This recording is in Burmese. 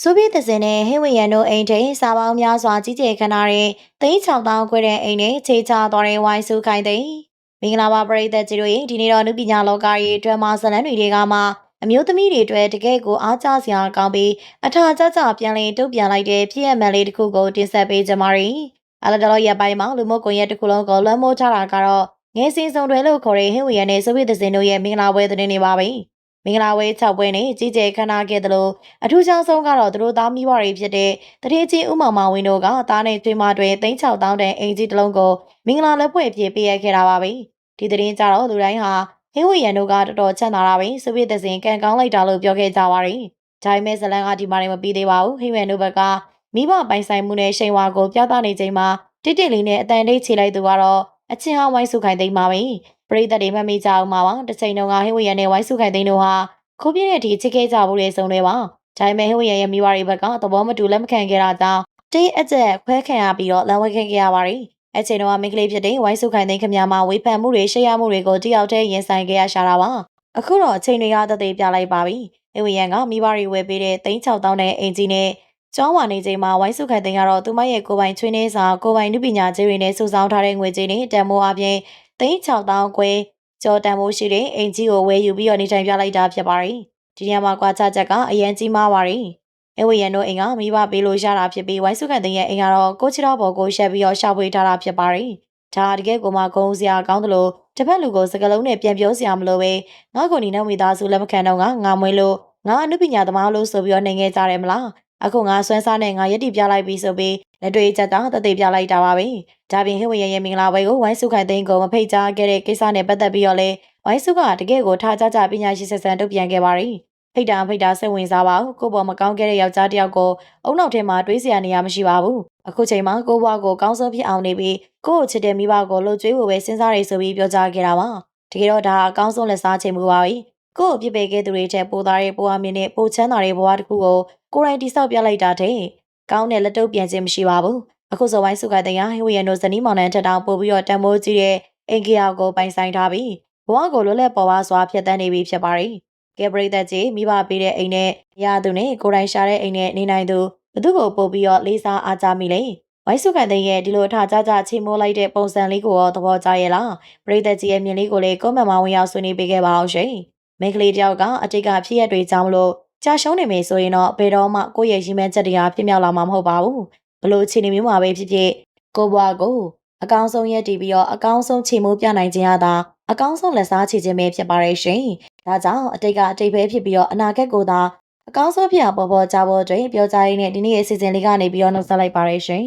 ဆိုဗီယက်တစ်စင်နဲ့ဟင်းဝေရန်တို့အိမ်ထိစာပေါင်းများစွာကြီးကျယ်ခမ်းနားတဲ့36,000ခွဲတဲ့အိမ်နဲ့ခြေချသွားတဲ့ဝိုင်းစုခိုင်သိန်းမင်္ဂလာပါပရိသတ်ကြီးတို့ဒီနေ့တော့နုပညာလောကရဲ့အတွက်မှာဇလန်းတွေကမှအမျိုးသမီးတွေအတွက်တကယ်ကိုအားကျစရာကောင်းပြီးအထာကျကျပြန်လည်တုတ်ပြန်လိုက်တဲ့ဖြစ်ရမှန်လေးတစ်ခုကိုတင်ဆက်ပေးကြပါမယ်။အလတော်ရဲ့ပိုင်းမှာလူမှုကွန်ရက်တစ်ခုလုံးကိုလွှမ်းမိုးထားတာကတော့ငယ်စဉ်စုံတွေလို့ခေါ်တဲ့ဟင်းဝေရန်နဲ့ဆိုဗီယက်တစ်စင်တို့ရဲ့မင်္ဂလာပွဲသတင်းတွေပါပဲ။မင်္ဂလာပွဲ6ပွဲနဲ့ကြီးကျယ်ခမ်းနားခဲ့သလိုအထူးခြားဆုံးကတော့သူတို့သားမိဘတွေဖြစ်တဲ့တတိချင်းဦးမောင်မောင်ဝင်းတို့ကသားနဲ့ကျွေးမတွေ36,000တန်အိမ်ကြီးတစ်လုံးကိုမင်္ဂလာလက်ဖွဲ့ဖြစ်ပေးရခဲ့တာပါပဲဒီသတင်းကြတော့လူတိုင်းဟာဟင်းဝေရန်တို့ကတော်တော်ချမ်းသာတာပဲဆိုဗီယက်တစ်စင်ကန်ကောင်းလိုက်တာလို့ပြောခဲ့ကြပါတယ်ဒါပေမဲ့ဇလန်ကဒီမှာနေမပြီးသေးပါဘူးဟင်းဝေရန်တို့ဘက်ကမိဘပိုင်ဆိုင်မှုနဲ့ရှိန်ဝါကိုပြသနေချိန်မှာတစ်တစ်လေးနဲ့အတန်တိတ်ချလိုက်သူကတော့အချင်းဟောင်းဝိုင်းစုခိုင်သိမ်းပါပဲပရိသတ်တွေမှတ်မိကြအောင်ပါတစ်ချိန်တုန်းကဟင်းဝေရန်နဲ့ဝိုင်းစုခိုင်သိမ်းတို့ဟာခိုးပြင်းတဲ့အထိချစ်ခဲ့ကြဘူးလေဆုံးတွေပါဒါပေမဲ့ဟိုရဲ့မိဘတွေဘက်ကသဘောမတူလက်မခံခဲ့တာကြောင့်တင်းအကျက်ခွဲခံရပြီးတော့လမ်းဝဲခဲ့ရပါတယ်။အချိန်တော့မိန်းကလေးဖြစ်တဲ့ဝိုင်းစုခိုင်သိန်းခမများမှာဝေဖန်မှုတွေရှေ့ရမှုတွေကိုတယောက်တည်းရင်ဆိုင်ခဲ့ရရှာတာပါ။အခုတော့အချိန်တွေကသက်သေပြလိုက်ပါပြီ။ဟိုရန်ကမိဘတွေဝယ်ပေးတဲ့36,000နဲ့အင်ဂျီနဲ့ကျောင်းဝါနေချိန်မှာဝိုင်းစုခိုင်သိန်းကတော့သူမရဲ့ကိုပိုင်ချွေးနှင်းစာကိုပိုင်နုပညာကျေးတွေနဲ့စုဆောင်းထားတဲ့ငွေကြေးနဲ့တန်မိုးအပြင်36,000ခွဲကျော်တန်မိုးရှိတဲ့အင်ဂျီကိုဝယ်ယူပြီးတော့နေထိုင်ပြလိုက်တာဖြစ်ပါတယ်။ဒီညမှာကွာခြားချက်ကအရန်ကြီးမားပါတယ်။အဝေရန်တို့အိမ်ကမိဘပေးလို့ရတာဖြစ်ပြီးဝိုင်းစုကန်တဲ့ရဲ့အိမ်ကတော့ကိုချီတော်ဘော်ကိုရှက်ပြီးတော့ရှာဖွေထားတာဖြစ်ပါတယ်။ဒါတကယ်ကိုမှဂုံစရာကောင်းတယ်လို့တစ်ဖက်လူကိုစကလုံးနဲ့ပြန်ပြောစရာမလိုပဲငါ့ကိုနီနဲ့မိသားစုလက်မခံတော့ငါမွေးလို့ငါအနုပညာသမားလို့ဆိုပြီးတော့နေခဲ့ကြတယ်မလား။အခုငါဆွမ်းစားနဲ့ငါရက်တီပြလိုက်ပြီးဆိုပြီးလက်တွေချက်တောင်တသေးပြလိုက်တာပါပဲ။ဒါပြင်ဟိဝေရရဲ့မင်္ဂလာပွဲကိုဝိုင်းစုခိုင်သိန်းကိုမဖိတ်ကြားခဲ့တဲ့ကိစ္စနဲ့ပတ်သက်ပြီးတော့လေဝိုင်းစုကတကယ်ကိုထားကြကြပညာရှိဆက်ဆံတုတ်ပြန်ခဲ့ပါတယ်။ဖိတ်တာစိတ်ဝင်စားပါဘူးကိုပေါ်မကောင်းခဲ့တဲ့ယောက်ျားတစ်ယောက်ကိုအုံနောက်ထဲမှာတွေးစရာနေရာမရှိပါဘူးအခုချိန်မှာကိုဘွားကိုကောင်းဆုံးဖြစ်အောင်နေပြီးကို့ကိုချစ်တဲ့မိဘကိုလှုပ်ကြွေးဖို့ပဲစဉ်းစားရဆိုပြီးပြောကြားခဲ့တာပါတကယ်တော့ဒါအကောင်းဆုံးလက်စားချိန်မှုပါပဲကို့ကိုပြစ်ပယ်ခဲ့သူတွေထက်ပိုသားတဲ့ပိုအားမြင့်နဲ့ပိုချမ်းသာတဲ့ဘဝတစ်ခုကိုကိုယ်တိုင်တိဆောက်ပြလိုက်တာတဲ့ကောင်းတဲ့လက်တော့ပြန်ခြင်းမရှိပါဘူးအခုဆိုပိုင်းစုကတဲ့ရဟိဝရန်တို့ဇနီးမောင်နှံထက်တောင်ပို့ပြီးတော့တန်မိုးကြီးတဲ့အင်ဂီယာကိုပိုင်ဆိုင်ထားပြီးဘဝကိုလွတ်လပ်ပေါ်ပါစွာဖြတ်သန်းနေပြီဖြစ်ပါတယ်ကဲပရိသတ်ကြီးမိဘပေးတဲ့အိမ်နဲ့ရသူနဲ့ကိုယ်တိုင်ရှာတဲ့အိမ်နဲ့နေနိုင်သူဘသူကိုပို့ပြီးတော့လေးစားအားကြမိလေဝိုင်းစုကန်တဲ့ရဲ့ဒီလိုထားကြချေမိုးလိုက်တဲ့ပုံစံလေးကိုရောသဘောကျရဲ့လားပရိသတ်ကြီးရဲ့မြင်လေးကိုလည်းကွန်မန့်မှာဝင်ရောက်ဆွေးနွေးပေးခဲ့ပါအောင်ရှင်မိန်းကလေးတယောက်ကအတိတ်ကဖြစ်ရက်တွေကြောင့်မလို့ကြာရှုံးနေမယ်ဆိုရင်တော့ဘယ်တော့မှကိုယ့်ရဲ့ရည်မှန်းချက်တရားပြည့်မြောက်လာမှာမဟုတ်ပါဘူးဘလို့အခြေအနေမျိုးမှာပဲဖြစ်ဖြစ်ကိုဘွားကိုအကောင်းဆုံးရက်တည်ပြီးတော့အကောင်းဆုံးချေမိုးပြနိုင်ခြင်းဟာသာအကောင်းဆုံးလက်စားချေခြင်းပဲဖြစ်ပါရဲ့ရှင်ဒါကြောင့်အတိတ်ကအတိတ်ပဲဖြစ်ပြီးတော့အနာဂတ်ကိုသာအကောင်းဆုံးဖြစ်အောင်ပေါ်ပေါ်ကြဖို့အတွက်ပြောကြားရင်းနဲ့ဒီနေ့ရဲ့အစီအစဉ်လေးကနေပြီးတော့နှုတ်ဆက်လိုက်ပါရရှင်